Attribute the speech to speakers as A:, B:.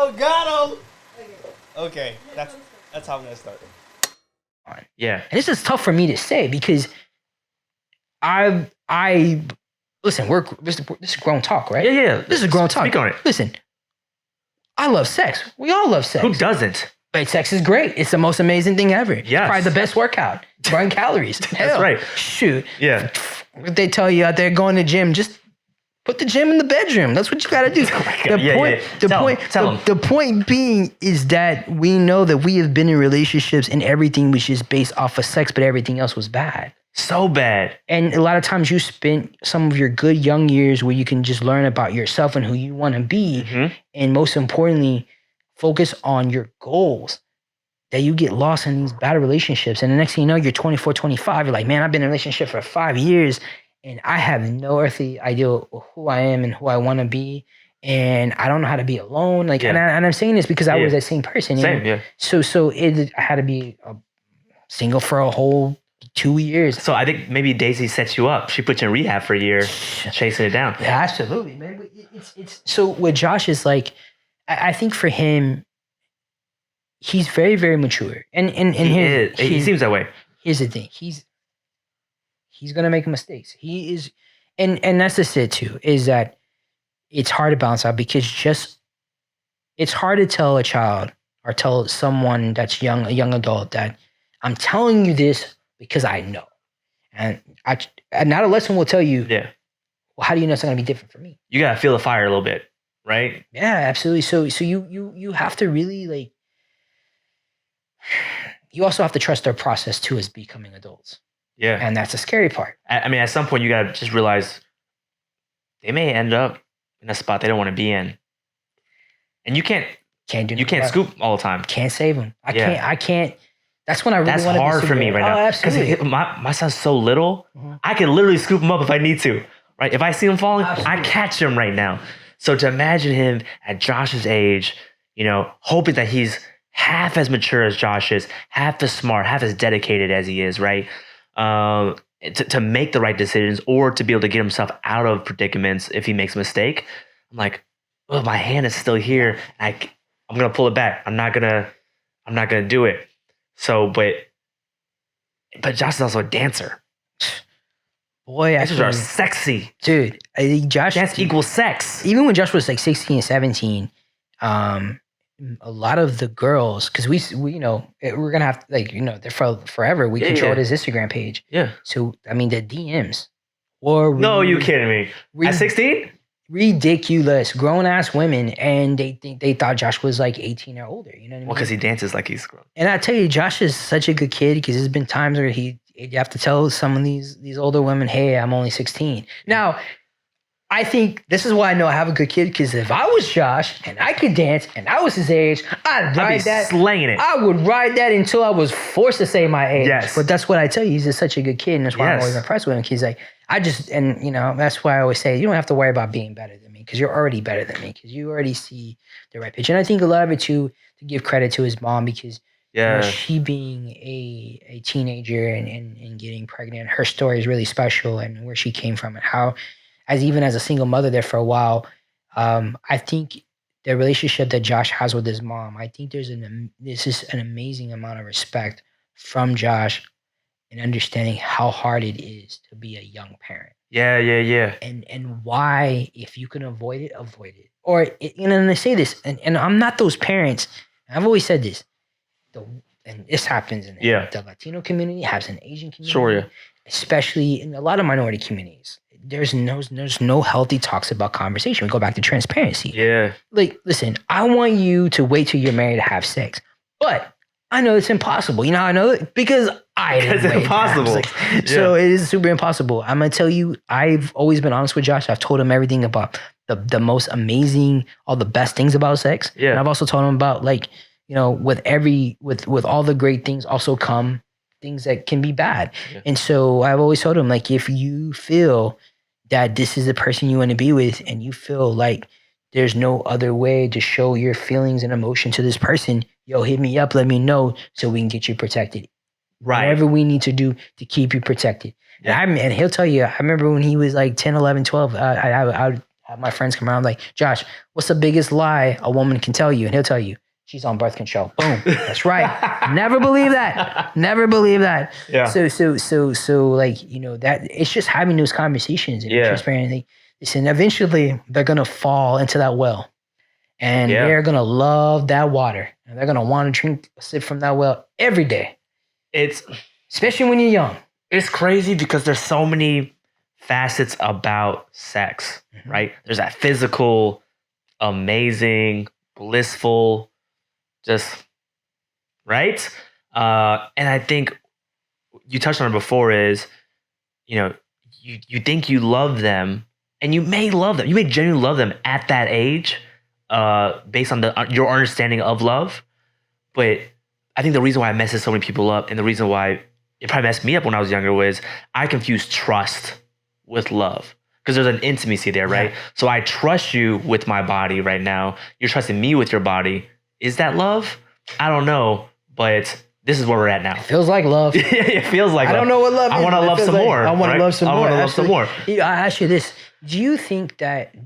A: Oh, got him. Okay, that's how I'm gonna start.
B: Yeah.
C: And this is tough for me to say because I listen. This is grown talk, right?
B: Yeah.
C: This is grown talk.
B: Speak on it.
C: Listen, I love sex. We all love sex.
B: Who doesn't?
C: But sex is great. It's the most amazing thing ever.
B: Yes.
C: Probably the best workout. Burn calories. Hell,
B: right.
C: Shoot.
B: Yeah.
C: What they tell you out there going to the gym, just put the gym in the bedroom. That's what you got to do. The point being is that we know that we have been in relationships and everything was just based off of sex, but everything else was bad.
B: So bad.
C: And a lot of times you spend some of your good young years where you can just learn about yourself and who you want to be.
B: Mm-hmm.
C: And most importantly, focus on your goals. That you get lost in these bad relationships. And the next thing you know, you're 24, 25. You're like, man, I've been in a relationship for 5 years and I have no earthly idea who I am and who I want to be. And I don't know how to be alone. Like, and I'm saying this because I was that same person.
B: Same, yeah.
C: So I had to be single for a whole 2 years.
B: So I think maybe Daisy sets you up. She put you in rehab for a year, chasing it down.
C: Yeah, absolutely, man. It's so with Josh is like, I think for him, he's very, very mature. And
B: he seems that way.
C: Here's the thing. He's gonna make mistakes. He is, and that's just it too, is that it's hard to balance out because it's hard to tell a child or tell someone that's young, a young adult, that I'm telling you this because I know. And an adolescent will tell you,
B: yeah,
C: well, how do you know it's not gonna be different for me?
B: You gotta feel the fire a little bit, right?
C: Yeah, absolutely. So you have to really like, you also have to trust their process too as becoming adults.
B: Yeah.
C: And that's the scary part.
B: I mean, at some point you gotta just realize they may end up in a spot they don't want to be in. And you can't scoop all the time.
C: Can't save them. I can't. That's when I really want to.
B: That's hard for me right now.
C: Absolutely.
B: Because my son's so little, I can literally scoop him up if I need to. Right? If I see him falling, I catch him right now. So to imagine him at Josh's age, hoping that he's half as mature as Josh is, half as smart, half as dedicated as he is, right? To make the right decisions or to be able to get himself out of predicaments if he makes a mistake. I'm like, oh, my hand is still here. I'm gonna pull it back. I'm not gonna do it. So, but Josh is also a dancer.
C: Boy,
B: dancers are sexy,
C: dude. I think Josh
B: dance equals sex.
C: Even when Josh was like 16, 17, a lot of the girls, because we we're gonna have they're for forever. We controlled his Instagram page.
B: Yeah.
C: So I mean the DMs. Or
B: no, you kidding me? At 16?
C: Ridiculous, grown ass women, and they thought Josh was like 18 or older. You know what I mean?
B: Well, because he dances like he's grown.
C: And I tell you, Josh is such a good kid because there's been times where you have to tell some of these older women, hey, I'm only 16. Now, I think this is why I know I have a good kid, because if I was Josh and I could dance and I was his age, I'd ride that.
B: Slanging it.
C: I would ride that until I was forced to say my age.
B: Yes.
C: But that's what I tell you. He's just such a good kid, and that's why I'm always impressed with him. He's like, that's why I always say, you don't have to worry about being better than me, because you're already better than me, because you already see the right pitch. And I think a lot of it too, to give credit to his mom, because she being a teenager and getting pregnant, her story is really special, and where she came from and how, even as a single mother there for a while, I think the relationship that Josh has with his mom, I think this is an amazing amount of respect from Josh in understanding how hard it is to be a young parent.
B: Yeah.
C: And why, if you can avoid it, avoid it. Or, and I say this, and I'm not those parents. I've always said this, and this happens in the Latino community, happens in the Asian community.
B: Sure, yeah.
C: Especially in a lot of minority communities. There's no healthy talks about conversation. We go back to transparency.
B: Yeah.
C: Like, listen, I want you to wait till you're married to have sex. But I know it's impossible. You know how I know it? Because it's
B: impossible.
C: Yeah. So it is super impossible. I'm going to tell you, I've always been honest with Josh. I've told him everything about the most amazing, all the best things about sex.
B: Yeah.
C: And I've also told him about, like, with all the great things also come things that can be bad. Yeah. And so I've always told him, like, if you feel that this is the person you want to be with, and you feel like there's no other way to show your feelings and emotion to this person, hit me up, let me know, so we can get you protected.
B: Right.
C: Whatever we need to do to keep you protected. Yeah. And he'll tell you, I remember when he was like 10, 11, 12, I'd have my friends come around like, Josh, what's the biggest lie a woman can tell you? And he'll tell you, she's on birth control. Boom. That's right. Never believe that. Never believe that.
B: Yeah.
C: So like, you know, that it's just having those conversations and transparency. Listen, eventually they're gonna fall into that well. And they're gonna love that water. And they're gonna want to drink a sip from that well every day.
B: It's
C: especially when you're young.
B: It's crazy because there's so many facets about sex, right? There's that physical, amazing, blissful, just right. And I think you touched on it before is, you know, you think you love them, and you may love them. You may genuinely love them at that age, based on your understanding of love. But I think the reason why I messes so many people up, and the reason why it probably messed me up when I was younger, was I confused trust with love. Because there's an intimacy there, right? So I trust you with my body right now. You're trusting me with your body. Is that love? I don't know, but this is where we're at now.
C: It feels like love.
B: It feels like
C: I
B: love.
C: don't know what love is.
B: I want to love some more.
C: I want to love some more.
B: I want to love some more.
C: I ask you this. Do you think that